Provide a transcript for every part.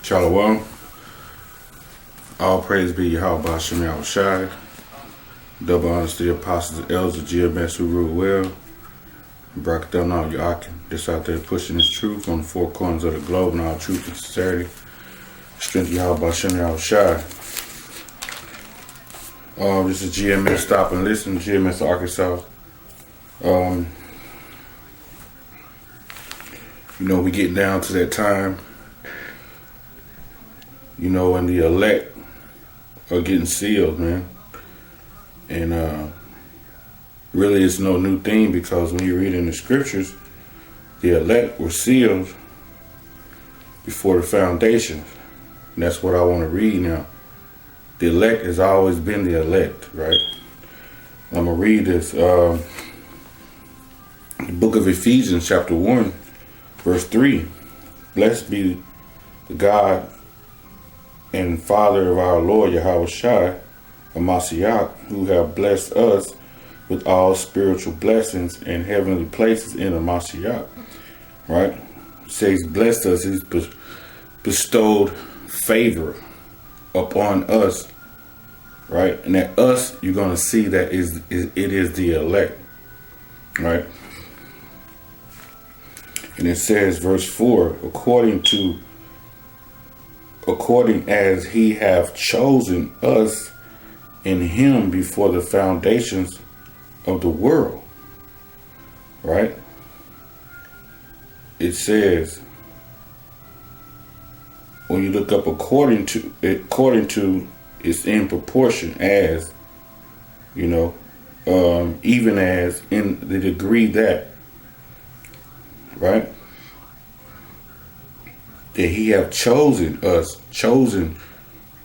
Shalom. All praise be Yahweh Hashem Yahushai. Double honors to the apostles and elders of GMS who rule well. Barak all your Akim. Just out there pushing this truth on the four corners of the globe in all truth and sincerity. Strength of Yahweh Hashem Yahushai. This is GMS Stop and Listen, GMS Arkansas. We getting down to that time, and the elect are getting sealed, man. And really it's no new thing, because when you read in the scriptures, the elect were sealed before the foundation. And that's what I want to read now. The elect has always been the elect, right? I'm going to read this. The book of Ephesians, chapter 1, verse 3. Blessed be the God and Father of our Lord Yahushua Mashiach, who have blessed us with all spiritual blessings in heavenly places in the Mashiach. Right? It says blessed us. He's bestowed favor upon us. Right? And that us, you're going to see that it is the elect. Right? And it says, verse 4, according as he hath chosen us in him before the foundations of the world. Right? It says, when you look up according to, it's in proportion as, even as, in the degree that, right? That he have chosen us. Chosen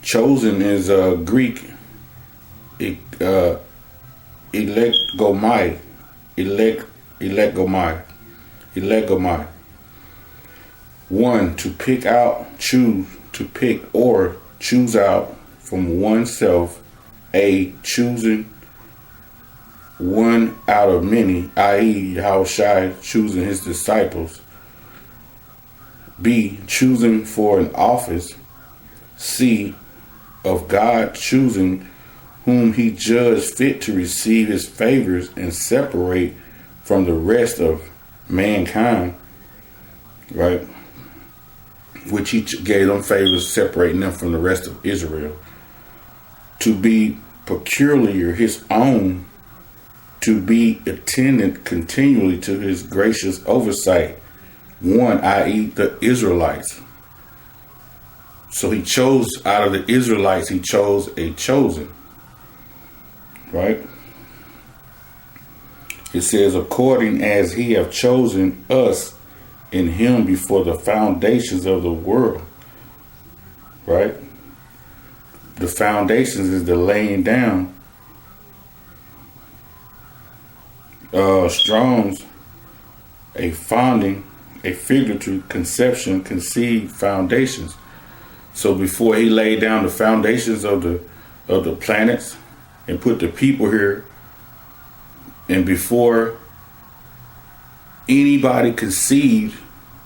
is Greek. Elegomai. One, to pick out, choose, to pick or choose out from oneself, a choosing one out of many, i.e. Yahushua choosing his disciples. B, choosing for an office. C, of God choosing whom he judged fit to receive his favors and separate from the rest of mankind, right? Which he gave them favors, separating them from the rest of Israel. To be peculiar his own, to be attendant continually to his gracious oversight. One, i.e. the Israelites. So he chose out of the Israelites, he chose a chosen. Right? It says, according as he have chosen us in him before the foundations of the world. Right? The foundations is the laying down. Strong's, a founding, a figurative conception, conceived foundations. So before he laid down the foundations of the planets and put the people here, and before anybody conceived,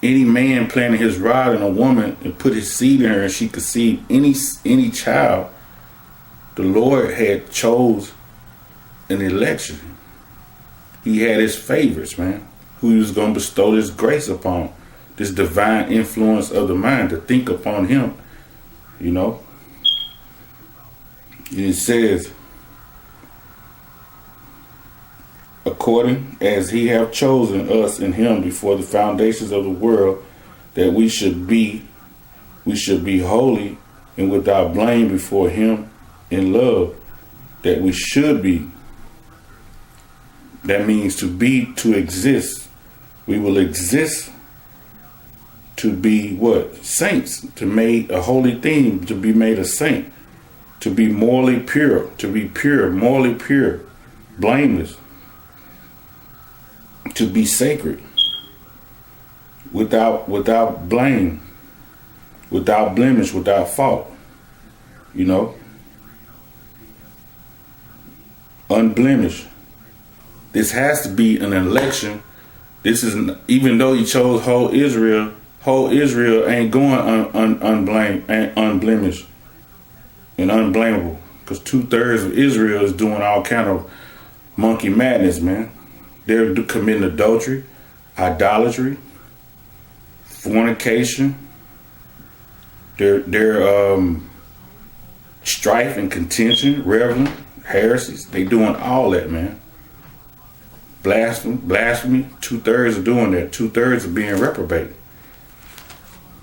any man planted his rod in a woman and put his seed in her and she conceived any child, the Lord had chose an election. He had his favorites, man, who he was going to bestow this grace upon, this divine influence of the mind to think upon him, It says, according as he have chosen us in him before the foundations of the world, that we should be holy and without blame before him in love, that we should be. That means to be, to exist. We will exist to be what? Saints, to make a holy thing, to be made a saint, to be morally pure, to be pure, morally pure, blameless, to be sacred, without blame, without blemish, without fault, unblemished. This has to be an election. This is, even though he chose whole Israel, whole Israel ain't going unblemished and unblameable, because 2/3 of Israel is doing all kind of monkey madness, man. They're committing adultery, idolatry, fornication. They're strife and contention, reveling, heresies. They doing all that, man. Blasphemy. 2/3 are doing that. 2/3 are being reprobated.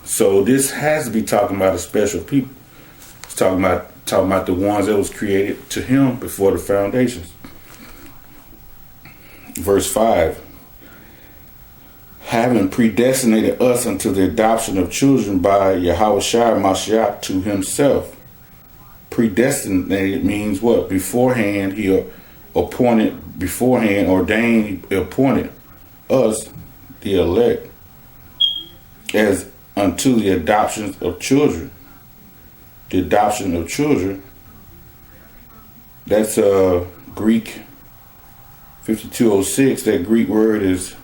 So this has to be talking about a special people. It's talking about the ones that was created to him before the foundations. Verse 5. Having predestinated us unto the adoption of children by Yahushua Mashiach to himself. Predestinated means what? Beforehand, he appointed us, the elect, as unto the adoption of children. The adoption of children, that's Greek 5206. That Greek word is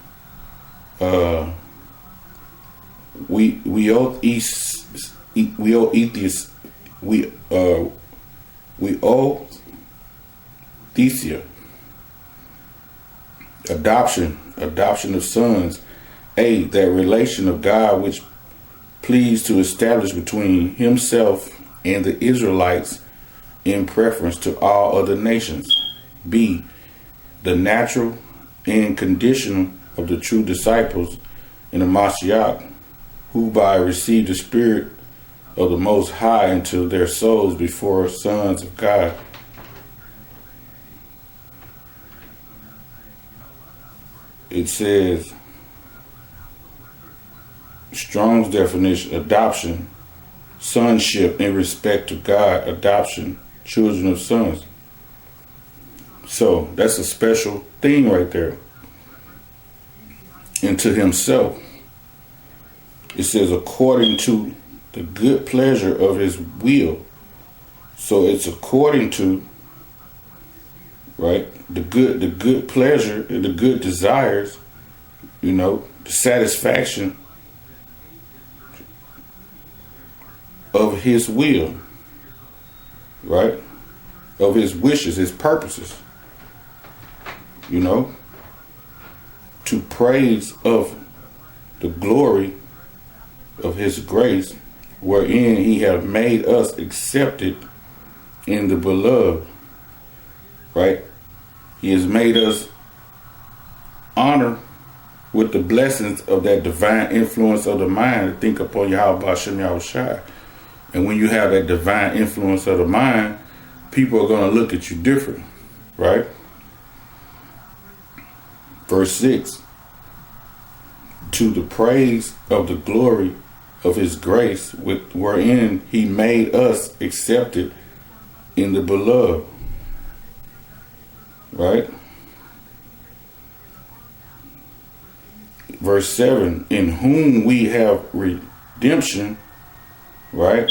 Thesia. Adoption of sons. That relation of God which pleased to establish between himself and the Israelites in preference to all other nations. B, the natural and conditional of the true disciples in the Mashiach, who by received the Spirit of the Most High into their souls before sons of God. It says, Strong's definition, adoption, sonship in respect to God, adoption, children of sons. So that's a special thing right there. And to himself. It says according to the good pleasure of his will. So it's according to, right, the good pleasure and the good desires, the satisfaction of his will, right? Of his wishes, his purposes, to praise of the glory of his grace, wherein he have made us accepted in the beloved, right? He has made us honor with the blessings of that divine influence of the mind to think upon Yahweh Hashem Yahushua. And when you have that divine influence of the mind, people are going to look at you different, right? Verse 6, to the praise of the glory of his grace, wherein he made us accepted in the beloved, right? Verse 7, in whom we have redemption, right?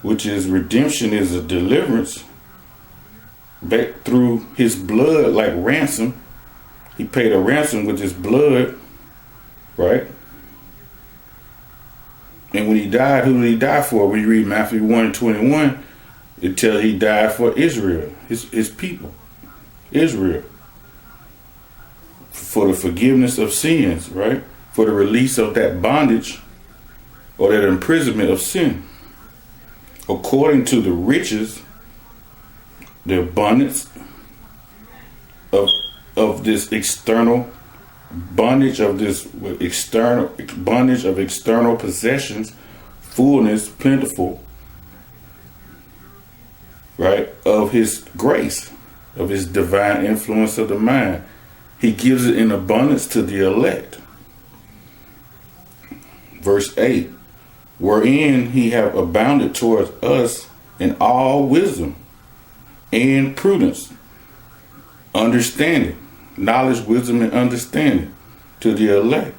Which is redemption is a deliverance back through his blood, like ransom. He paid a ransom with his blood, right? And when he died, who did he die for? When you read Matthew 1:21, it tells he died for Israel, his people, Israel, for the forgiveness of sins, right? For the release of that bondage or that imprisonment of sin. According to the riches, the abundance of this external bondage, of this external bondage of external possessions, fullness, plentiful, right? Of his grace, of his divine influence of the mind. He gives it in abundance to the elect. Verse 8, wherein he have abounded towards us in all wisdom and prudence, understanding, knowledge, wisdom, and understanding to the elect,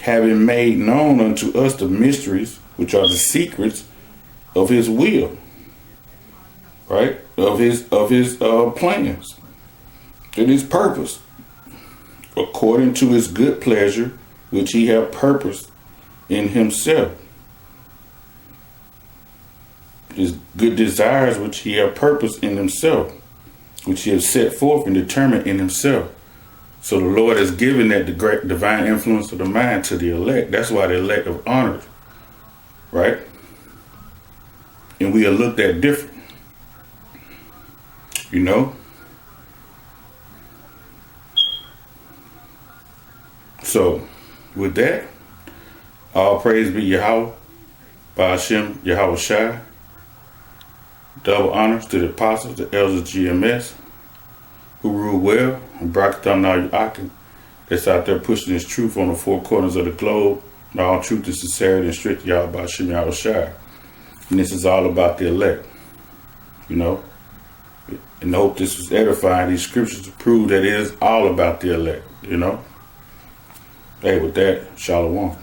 having made known unto us the mysteries, which are the secrets of his will, right? Of his plans and his purpose, according to his good pleasure, which he hath purposed in himself. His good desires, which he hath purposed in himself, which he has set forth and determined in himself. So the Lord has given that the great divine influence of the mind to the elect. That's why the elect are honored, right? And we are looked at different, you know? So, with that, all praise be Yahweh, Ba'ashem, Yahweh Shai. Double honors to the apostles, the elders of GMS, who rule well, and Barakatam Akin, that's out there pushing this truth on the four corners of the globe, and all truth and sincerity and strict Yahweh Ba'ashem, Yahweh Shai. And this is all about the elect, you know? And I hope this was edifying, these scriptures to prove that it is all about the elect, you know? Hey, with that, Shalom.